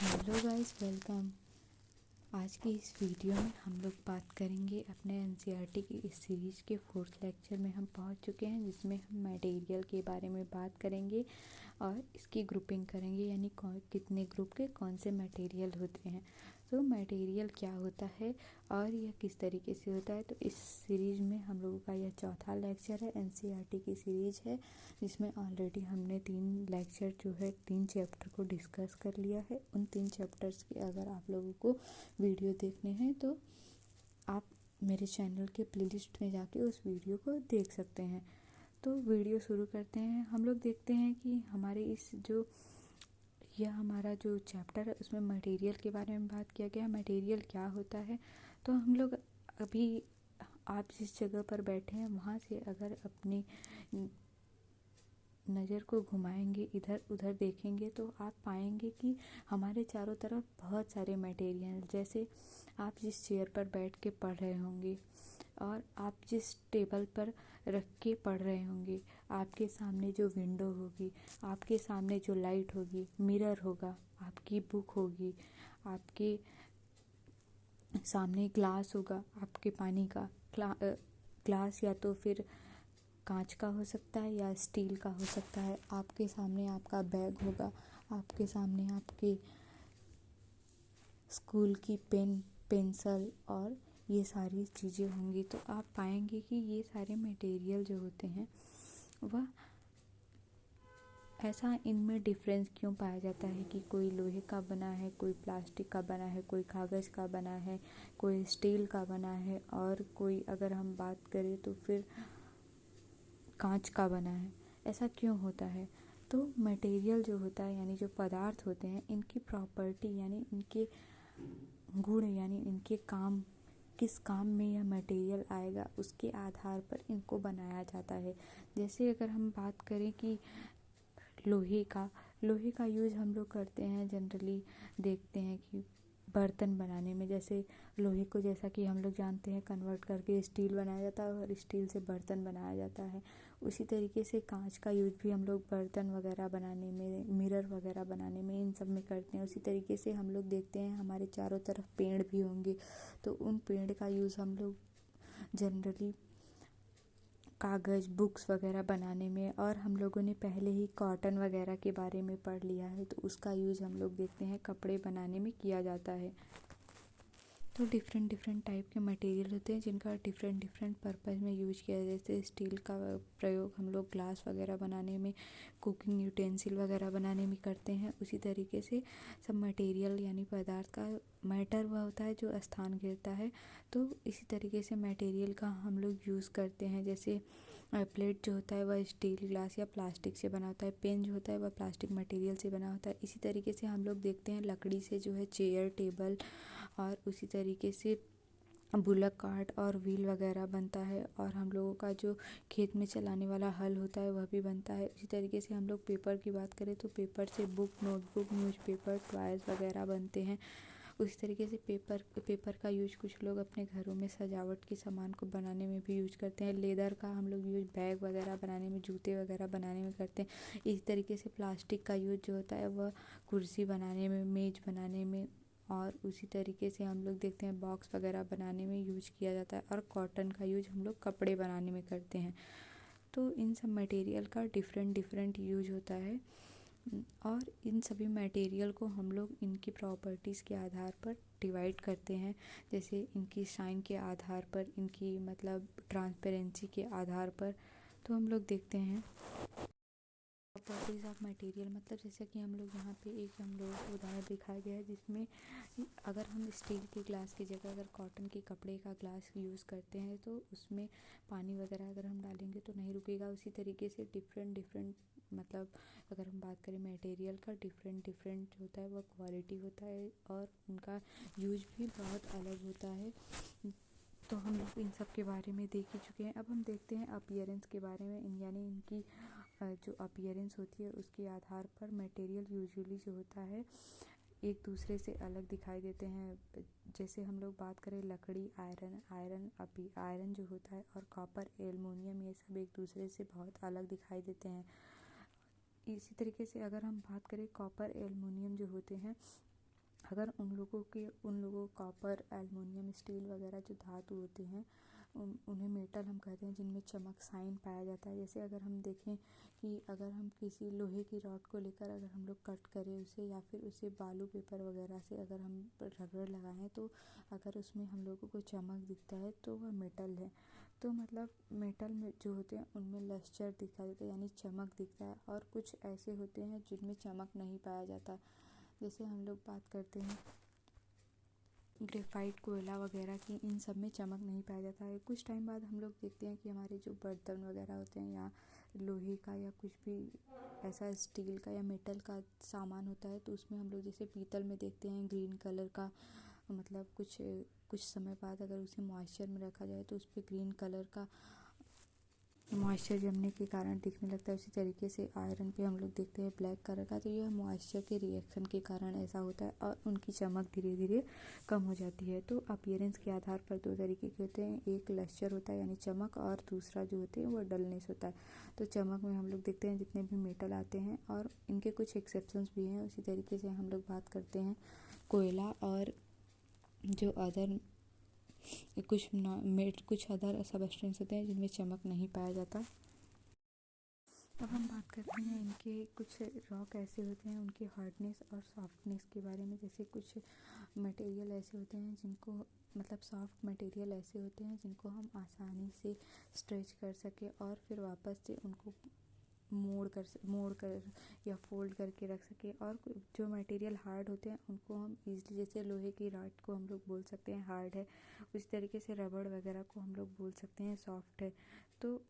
Hello guys, welcome. आज की इस वीडियो में हम लोग बात करेंगे अपने एनसीईआरटी की इस सीरीज़ के 4th लेक्चर में हम पहुंच चुके हैं, जिसमें हम मटेरियल के बारे में बात करेंगे और इसकी ग्रुपिंग करेंगे, यानी कितने ग्रुप के कौन से मटेरियल होते हैं। तो मटेरियल क्या होता है और यह किस तरीके से होता है। तो इस सीरीज़ में हम लोगों का यह 4था लेक्चर है। एनसीईआरटी की सीरीज़ है जिसमें ऑलरेडी हमने 3 लेक्चर जो है 3 चैप्टर को डिस्कस कर लिया है। उन 3 चैप्टर्स के अगर आप लोगों को वीडियो देखने हैं तो आप मेरे चैनल के प्लेलिस्ट में जाके उस वीडियो को देख सकते हैं। तो वीडियो शुरू करते हैं। हम लोग देखते हैं कि हमारे यह हमारा जो चैप्टर है उसमें मटेरियल के बारे में बात किया गया है। मटेरियल क्या होता है, तो हम लोग अभी आप जिस जगह पर बैठे हैं वहाँ से अगर अपनी नज़र को घुमाएंगे, इधर उधर देखेंगे, तो आप पाएंगे कि हमारे चारों तरफ बहुत सारे मटेरियल, जैसे आप जिस चेयर पर बैठ के पढ़ रहे होंगे और आप जिस टेबल पर रख के पढ़ रहे होंगे, आपके सामने जो विंडो होगी, आपके सामने जो लाइट होगी, मिरर होगा, आपकी बुक होगी, आपके सामने ग्लास होगा, आपके पानी का ग्लास या तो फिर कांच का हो सकता है या स्टील का हो सकता है। आपके सामने आपका बैग होगा, आपके सामने आपके स्कूल की पेन, पेंसिल और ये सारी चीज़ें होंगी। तो आप पाएंगे कि ये सारे मटेरियल जो होते हैं वह ऐसा इनमें डिफरेंस क्यों पाया जाता है कि कोई लोहे का बना है, कोई प्लास्टिक का बना है, कोई कागज़ का बना है, कोई स्टील का बना है और कोई अगर हम बात करें तो फिर कांच का बना है। ऐसा क्यों होता है? तो मटेरियल जो होता है, यानी जो पदार्थ होते हैं, इनकी प्रॉपर्टी यानी इनके गुण, यानी इनके काम, किस काम में यह मटेरियल आएगा उसके आधार पर इनको बनाया जाता है। जैसे अगर हम बात करें कि लोहे का यूज़ हम लोग करते हैं, जनरली देखते हैं कि बर्तन बनाने में, जैसे लोहे को, जैसा कि हम लोग जानते हैं, कन्वर्ट करके स्टील बनाया जाता है और स्टील से बर्तन बनाया जाता है। उसी तरीके से कांच का यूज़ भी हम लोग बर्तन वगैरह बनाने में, मिरर वगैरह बनाने में, इन सब में करते हैं। उसी तरीके से हम लोग देखते हैं हमारे चारों तरफ पेड़ भी होंगे, तो उन पेड़ का यूज़ हम लोग जनरली कागज़, बुक्स वगैरह बनाने में, और हम लोगों ने पहले ही कॉटन वगैरह के बारे में पढ़ लिया है, तो उसका यूज़ हम लोग देखते हैं कपड़े बनाने में किया जाता है। तो डिफरेंट डिफरेंट टाइप के मटेरियल होते हैं जिनका डिफरेंट डिफरेंट पर्पज़ में यूज किया जाता है। जैसे स्टील का प्रयोग हम लोग ग्लास वगैरह बनाने में, कुकिंग यूटेंसिल वगैरह बनाने में करते हैं। उसी तरीके से सब मटेरियल यानी पदार्थ का मैटर वह होता है जो स्थान घेरता है। तो इसी तरीके से मटेरियल का हम लोग यूज़ करते हैं। जैसे प्लेट जो होता है वह स्टील, ग्लास या प्लास्टिक से बना होता है। पेन जो होता है वह प्लास्टिक मटेरियल से बना होता है। इसी तरीके से हम लोग देखते हैं लकड़ी से जो है चेयर, टेबल, और उसी तरीके से बुलक कार्ट और व्हील वगैरह बनता है। और हम लोगों का जो खेत में चलाने वाला हल होता है वह भी बनता है। इसी तरीके से हम लोग पेपर की बात करें तो पेपर से बुक, नोटबुक, न्यूज़पेपर, टॉयज़ वगैरह बनते हैं। उसी तरीके से पेपर का यूज कुछ लोग अपने घरों में सजावट के सामान को बनाने में भी यूज करते हैं। लेदर का हम लोग यूज बैग वगैरह बनाने में, जूते वगैरह बनाने में करते हैं। इसी तरीके से प्लास्टिक का यूज जो होता है वह कुर्सी बनाने में, मेज बनाने में, और उसी तरीके से हम लोग देखते हैं बॉक्स वगैरह बनाने में यूज किया जाता है। और कॉटन का यूज हम लोग कपड़े बनाने में करते हैं। तो इन सब मटेरियल का डिफरेंट डिफरेंट यूज होता है और इन सभी मटेरियल को हम लोग इनकी प्रॉपर्टीज़ के आधार पर डिवाइड करते हैं। जैसे इनकी शाइन के आधार पर, इनकी मतलब ट्रांसपेरेंसी के आधार पर। तो हम लोग देखते हैं प्रॉपर्टीज़ ऑफ मटेरियल, मतलब जैसे कि हम लोग यहाँ पे एक हम लोगों को उदाहरण दिखाया गया है जिसमें अगर हम स्टील के ग्लास की जगह अगर कॉटन के कपड़े का ग्लास यूज़ करते हैं तो उसमें पानी वगैरह अगर हम डालेंगे तो नहीं रुकेगा। उसी तरीके से डिफरेंट डिफरेंट, मतलब अगर हम बात करें मटेरियल का, डिफरेंट डिफरेंट होता है वह क्वालिटी होता है और उनका यूज भी बहुत अलग होता है। तो हम लोग इन सब के बारे में देख ही चुके हैं। अब हम देखते हैं अपीयरेंस के बारे में, यानी इनकी जो अपीयरेंस होती है उसके आधार पर मटेरियल यूजुअली जो होता है एक दूसरे से अलग दिखाई देते हैं। जैसे हम लोग बात करें लकड़ी, आयरन जो होता है, और कॉपर, एल्युमिनियम, ये सब एक दूसरे से बहुत अलग दिखाई देते हैं। इसी तरीके से अगर हम बात करें कॉपर, एल्युमिनियम जो होते हैं अगर उन लोगों कॉपर, एल्युमिनियम, स्टील वगैरह जो धातु होते हैं उन्हें मेटल हम कहते हैं, जिनमें चमक साइन पाया जाता है। जैसे अगर हम देखें कि अगर हम किसी लोहे की रॉड को लेकर अगर हम लोग कट करें उसे, या फिर उसे बालू पेपर वगैरह से अगर हम रगड़ लगाएं, तो अगर उसमें हम लोगों को चमक दिखता है तो वह मेटल है। तो मतलब मेटल में जो होते हैं उनमें लस्टर दिखाई देता है, यानी चमक दिखता है। और कुछ ऐसे होते हैं जिनमें चमक नहीं पाया जाता। जैसे हम लोग बात करते हैं ग्रेफाइट, कोयला वगैरह की, इन सब में चमक नहीं पाया जाता है। कुछ टाइम बाद हम लोग देखते हैं कि हमारे जो बर्तन वगैरह होते हैं, या लोहे का या कुछ भी ऐसा स्टील का या मेटल का सामान होता है, तो उसमें हम लोग जैसे पीतल में देखते हैं ग्रीन कलर का, मतलब कुछ समय बाद अगर उसे मॉइस्चर में रखा जाए तो उस पर ग्रीन कलर का मॉइस्चर जमने के कारण दिखने लगता है। उसी तरीके से आयरन पे हम लोग देखते हैं ब्लैक कलर का, तो यह मॉइस्चर के रिएक्शन के कारण ऐसा होता है और उनकी चमक धीरे धीरे कम हो जाती है। तो अपीयरेंस के आधार पर दो तरीके के होते हैं, एक लस्टर होता है यानी चमक, और दूसरा जो होते हैं वो डलनेस होता है। तो चमक में हम लोग देखते हैं जितने भी मेटल आते हैं, और इनके कुछ एक्सेप्शंस भी हैं। उसी तरीके से हम लोग बात करते हैं कोयला और जो अदर कुछ अदर सबस्टेंस होते हैं जिनमें चमक नहीं पाया जाता। अब हम बात करते हैं इनके कुछ रॉक ऐसे होते हैं, उनके हार्डनेस और सॉफ्टनेस के बारे में। जैसे कुछ मटेरियल ऐसे होते हैं जिनको, मतलब सॉफ्ट मटेरियल ऐसे होते हैं जिनको हम आसानी से स्ट्रेच कर सके और फिर वापस से उनको मोड़ कर या फोल्ड करके रख सके। और जो मटेरियल हार्ड होते हैं उनको हम ईज़िली, जैसे लोहे की रॉड को हम लोग बोल सकते हैं हार्ड है, उसी तरीके से रबड़ वगैरह को हम लोग बोल सकते हैं सॉफ्ट है। तो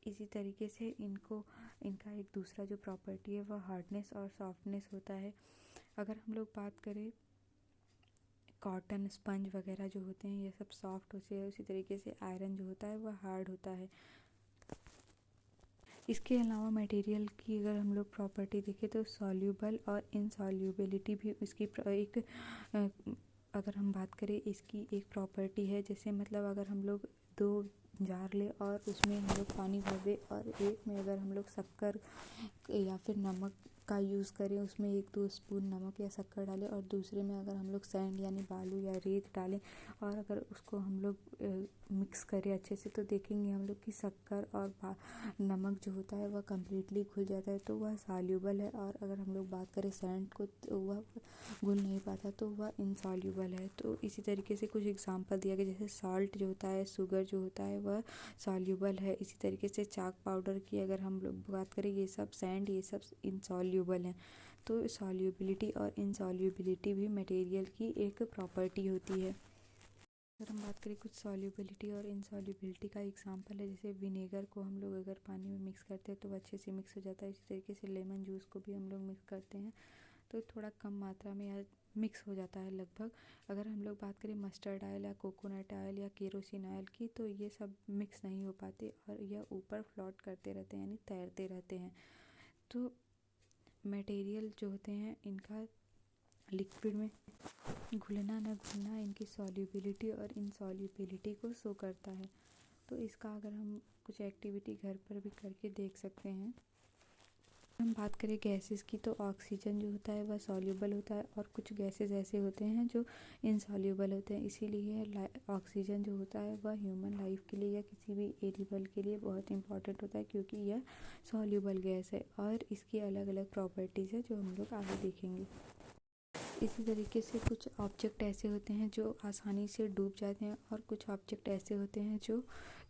इसी तरीके से इनका एक दूसरा जो प्रॉपर्टी है वह हार्डनेस और सॉफ्टनेस होता है। अगर हम लोग बात करें कॉटन, स्पंज वगैरह जो होते हैं ये सब सॉफ्ट होते हैं, उसी तरीके से आयरन जो होता है वह हार्ड होता है। इसके अलावा मटेरियल की अगर हम लोग प्रॉपर्टी देखें तो सॉल्यूबल और इनसॉल्यूबिलिटी भी इसकी एक अगर हम बात करें इसकी एक प्रॉपर्टी है। जैसे मतलब अगर हम लोग 2 जार ले और उसमें हम लोग पानी भर दें, और एक में अगर हम लोग शक्कर या फिर नमक का यूज़ करें, उसमें 1-2 स्पून नमक या शक्कर डालें, और दूसरे में अगर हम लोग सैंड यानी बालू या रेत डालें और अगर उसको हम लोग मिक्स करें अच्छे से, तो देखेंगे हम लोग कि शक्कर और नमक जो होता है वह कम्प्लीटली घुल जाता है, तो वह सॉल्यूबल है। और अगर हम लोग बात करें सैंड को, तो वह घुल नहीं पाता, तो वह इनसॉल्यूबल है। तो इसी तरीके से कुछ एग्जांपल दिया गया, जैसे सॉल्ट जो होता है, शुगर जो होता है वह सॉल्यूबल है। इसी तरीके से चाक पाउडर की अगर हम लोग बात करें, ये सब सैंड, ये सब इनसॉल्यूबल हैं। तो सॉल्यूबिलिटी और इनसॉल्यूबिलिटी भी मटेरियल की एक प्रॉपर्टी होती है। अगर हम बात करें कुछ सॉल्युबिलिटी और इनसॉल्युबिलिटी का एग्जांपल है, जैसे विनेगर को हम लोग अगर पानी में मिक्स करते हैं तो अच्छे से मिक्स हो जाता है। इसी तरीके से लेमन जूस को भी हम लोग मिक्स करते हैं तो थोड़ा कम मात्रा में या मिक्स हो जाता है लगभग। अगर हम लोग बात करें मस्टर्ड ऑयल या कोकोनट ऑयल या केरोसिन ऑयल की, तो ये सब मिक्स नहीं हो पाते और यह ऊपर फ्लोट करते रहते हैं, यानी तैरते रहते हैं। तो मटेरियल जो होते हैं इनका लिक्विड में घुलना न घुलना इनकी सॉल्युबिलिटी और इनसॉल्युबिलिटी को शो करता है। तो इसका अगर हम कुछ एक्टिविटी घर पर भी करके देख सकते हैं। हम बात करें गैसेस की, तो ऑक्सीजन जो होता है वह सॉल्युबल होता है और कुछ गैसेस ऐसे होते हैं जो इनसॉल्युबल होते हैं। इसीलिए ऑक्सीजन जो होता है वह ह्यूमन लाइफ के लिए या किसी भी एनिमल के लिए बहुत इंपॉर्टेंट होता है, क्योंकि यह सॉल्युबल गैस है और इसकी अलग अलग प्रॉपर्टीज़ है जो हम लोग आगे देखेंगे। इसी तरीके से कुछ ऑब्जेक्ट ऐसे होते हैं जो आसानी से डूब जाते हैं और कुछ ऑब्जेक्ट ऐसे होते हैं जो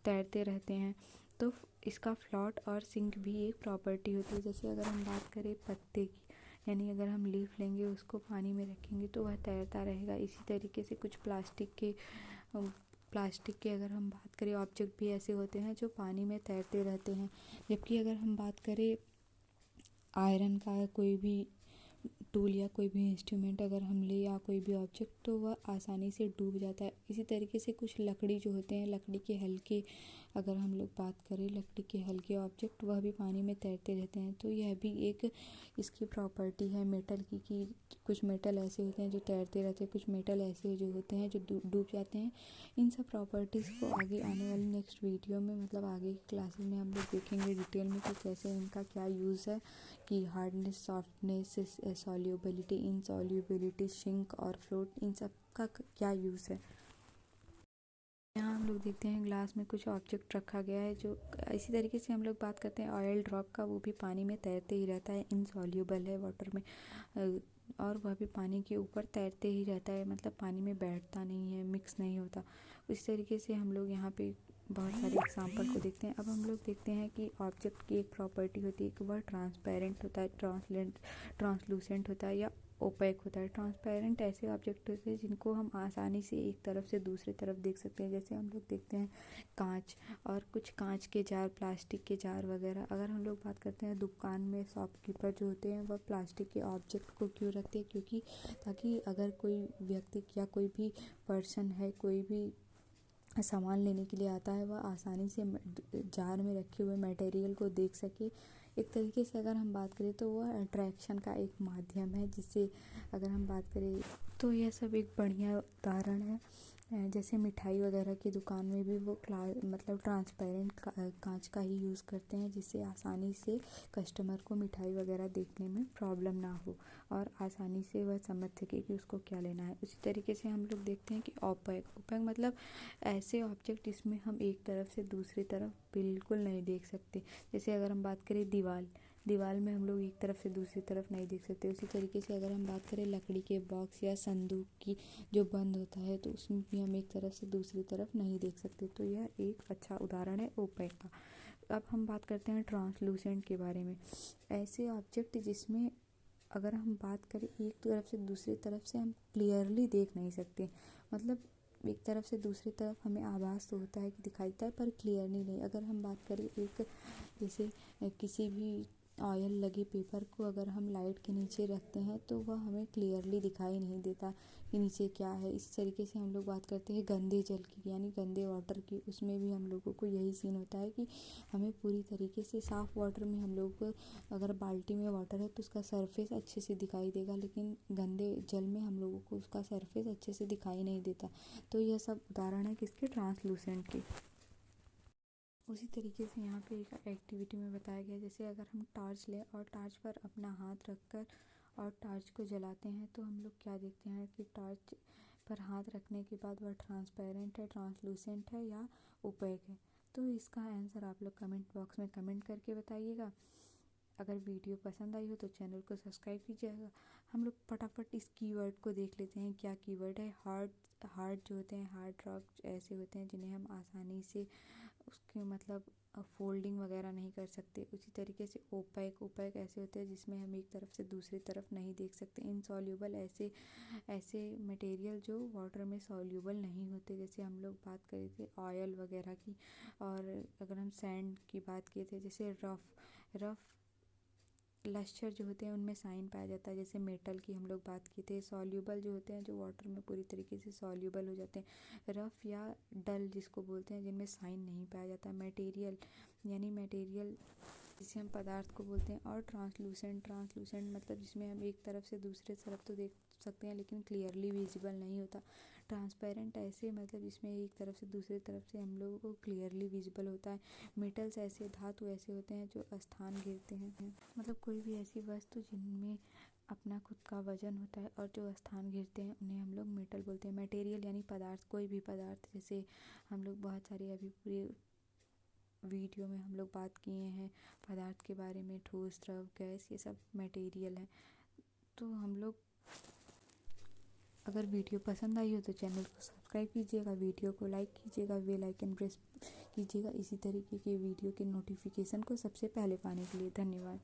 तैरते रहते हैं। तो इसका फ्लोट और सिंक भी एक प्रॉपर्टी होती है। जैसे अगर हम बात करें पत्ते की, यानी अगर हम लीफ लेंगे उसको पानी में रखेंगे तो वह तैरता रहेगा। इसी तरीके से कुछ प्लास्टिक के अगर हम बात करें ऑब्जेक्ट भी ऐसे होते हैं जो पानी में तैरते रहते हैं। जबकि अगर हम बात करें आयरन का कोई भी टूल या कोई भी इंस्ट्रूमेंट अगर हम ले या कोई भी ऑब्जेक्ट, तो वह आसानी से डूब जाता है। इसी तरीके से कुछ लकड़ी जो होते हैं, लकड़ी के हल्के अगर हम लोग बात करें लकड़ी के हल्के ऑब्जेक्ट, वह भी पानी में तैरते रहते हैं। तो यह भी एक इसकी प्रॉपर्टी है मेटल की, कि कुछ मेटल ऐसे होते हैं जो तैरते रहते हैं, कुछ मेटल ऐसे जो होते हैं जो डूब जाते हैं। इन सब प्रॉपर्टीज़ को आगे आने वाली नेक्स्ट वीडियो में, मतलब आगे की क्लासेस में हम लोग देखेंगे डिटेल में कि कैसे इनका क्या यूज़ है, कि हार्डनेस, सॉफ्टनेस, सॉल्युबिलिटी, इनसॉल्युबिलिटी, श्रिंक और फ्लोट, इन सब का क्या यूज़ है। यहाँ हम लोग देखते हैं ग्लास में कुछ ऑब्जेक्ट रखा गया है जो इसी तरीके से हम लोग बात करते हैं ऑयल ड्रॉप का, वो भी पानी में तैरते ही रहता है, इनसॉल्युबल है वाटर में, और वह भी पानी के ऊपर तैरते ही रहता है, मतलब पानी में बैठता नहीं है, मिक्स नहीं होता। इस तरीके से हम लोग यहाँ पे बहुत सारे एग्जाम्पल को देखते हैं। अब हम लोग देखते हैं कि ऑब्जेक्ट की एक प्रॉपर्टी होती है कि वह ट्रांसपेरेंट होता है, ट्रांसलूसेंट होता है या ओपेक होता है। ट्रांसपेरेंट ऐसे ऑब्जेक्ट होते हैं जिनको हम आसानी से एक तरफ से दूसरी तरफ देख सकते हैं, जैसे हम लोग देखते हैं कांच, और कुछ कांच के जार, प्लास्टिक के जार वगैरह। अगर हम लोग बात करते हैं दुकान में शॉपकीपर जो होते हैं वह प्लास्टिक के ऑब्जेक्ट को क्यों रखते हैं, क्योंकि ताकि अगर कोई व्यक्ति या कोई भी पर्सन है, कोई भी सामान लेने के लिए आता है, वह आसानी से जार में रखे हुए मटेरियल को देख सके। एक तरीके से अगर हम बात करें तो वह अट्रैक्शन का एक माध्यम है, जिससे अगर हम बात करें तो यह सब एक बढ़िया उदाहरण है। जैसे मिठाई वगैरह की दुकान में भी वो मतलब ट्रांसपेरेंट कांच का ही यूज़ करते हैं, जिससे आसानी से कस्टमर को मिठाई वगैरह देखने में प्रॉब्लम ना हो और आसानी से वह समझ सके कि उसको क्या लेना है। उसी तरीके से हम लोग देखते हैं कि ओपेक मतलब ऐसे ऑब्जेक्ट जिसमें हम एक तरफ से दूसरी तरफ बिल्कुल नहीं देख सकते। जैसे अगर हम बात करें दीवार में हम लोग एक तरफ से दूसरी तरफ नहीं देख सकते। उसी तरीके से अगर हम बात करें लकड़ी के बॉक्स या संदूक की जो बंद होता है, तो उसमें भी हम एक तरफ से दूसरी तरफ नहीं देख सकते। तो यह एक अच्छा उदाहरण है ओपेक का। अब हम बात करते हैं ट्रांसलूसेंट के बारे में। ऐसे ऑब्जेक्ट जिसमें अगर हम बात करें एक तरफ से दूसरी तरफ से हम क्लियरली देख नहीं सकते, मतलब एक तरफ से दूसरी तरफ हमें आभास तो होता है कि दिखाई देता है पर क्लियरली नहीं। अगर हम बात करें एक जैसे किसी भी ऑयल लगे पेपर को अगर हम लाइट के नीचे रखते हैं तो वह हमें क्लियरली दिखाई नहीं देता कि नीचे क्या है। इस तरीके से हम लोग बात करते हैं गंदे जल की, यानी गंदे वाटर की। उसमें भी हम लोगों को यही सीन होता है कि हमें पूरी तरीके से साफ़ वाटर में हम लोग अगर बाल्टी में वाटर है तो उसका सरफेस अच्छे से दिखाई देगा, लेकिन गंदे जल में हम लोगों को उसका सरफेस अच्छे से दिखाई नहीं देता। तो यह सब उदाहरण है किसके, ट्रांसलूसेंट के। उसी तरीके से यहाँ पे एक एक्टिविटी में बताया गया, जैसे अगर हम टॉर्च लें और टॉर्च पर अपना हाथ रखकर और टॉर्च को जलाते हैं तो हम लोग क्या देखते हैं कि टॉर्च पर हाथ रखने के बाद वह ट्रांसपेरेंट है, ट्रांसलूसेंट है या ओपेक है। तो इसका आंसर आप लोग कमेंट बॉक्स में कमेंट करके बताइएगा। अगर वीडियो पसंद आई हो तो चैनल को सब्सक्राइब कीजिएगा। हम लोग फटाफट इस कीवर्ड को देख लेते हैं, क्या कीवर्ड है। हार्ड जो होते हैं, हार्ड रॉक ऐसे होते हैं जिन्हें हम आसानी से उसके मतलब फोल्डिंग वगैरह नहीं कर सकते। उसी तरीके से ओपेक ऐसे होते हैं जिसमें हम एक तरफ से दूसरी तरफ नहीं देख सकते। इनसॉल्यूबल ऐसे मटेरियल जो वाटर में सॉल्यूबल नहीं होते, जैसे हम लोग बात करे थे ऑयल वगैरह की। और अगर हम सैंड की बात किए थे, जैसे रफ़ लश्चर जो होते हैं उनमें साइन पाया जाता है। जैसे मेटल की हम लोग बात की थे। सॉल्यूबल जो होते हैं जो वाटर में पूरी तरीके से सॉल्यूबल हो जाते हैं। रफ़ या डल जिसको बोलते हैं, जिनमें साइन नहीं पाया जाता। मटेरियल जिसे हम पदार्थ को बोलते हैं। और ट्रांसलूसेंट मतलब जिसमें हम एक तरफ से दूसरे तरफ तो देख सकते हैं लेकिन क्लियरली विजिबल नहीं होता। ट्रांसपेरेंट ऐसे मतलब जिसमें एक तरफ से दूसरी तरफ से हम लोगों को क्लियरली विजिबल होता है। मेटल्स ऐसे, धातु ऐसे होते हैं जो स्थान घेरते हैं, मतलब कोई भी ऐसी वस्तु जिनमें अपना खुद का वजन होता है और जो स्थान घेरते हैं उन्हें हम लोग मेटल बोलते हैं। मटेरियल यानी पदार्थ, कोई भी पदार्थ, जैसे हम लोग बहुत सारे अभी पूरे वीडियो में हम लोग बात किए हैं पदार्थ के बारे में, ठोस, द्रव, गैस, ये सब मटेरियल है। तो हम लोग अगर वीडियो पसंद आई हो तो चैनल को सब्सक्राइब कीजिएगा, वीडियो को लाइक कीजिएगा, बेल आइकन प्रेस कीजिएगा इसी तरीके के वीडियो के नोटिफिकेशन को सबसे पहले पाने के लिए। धन्यवाद।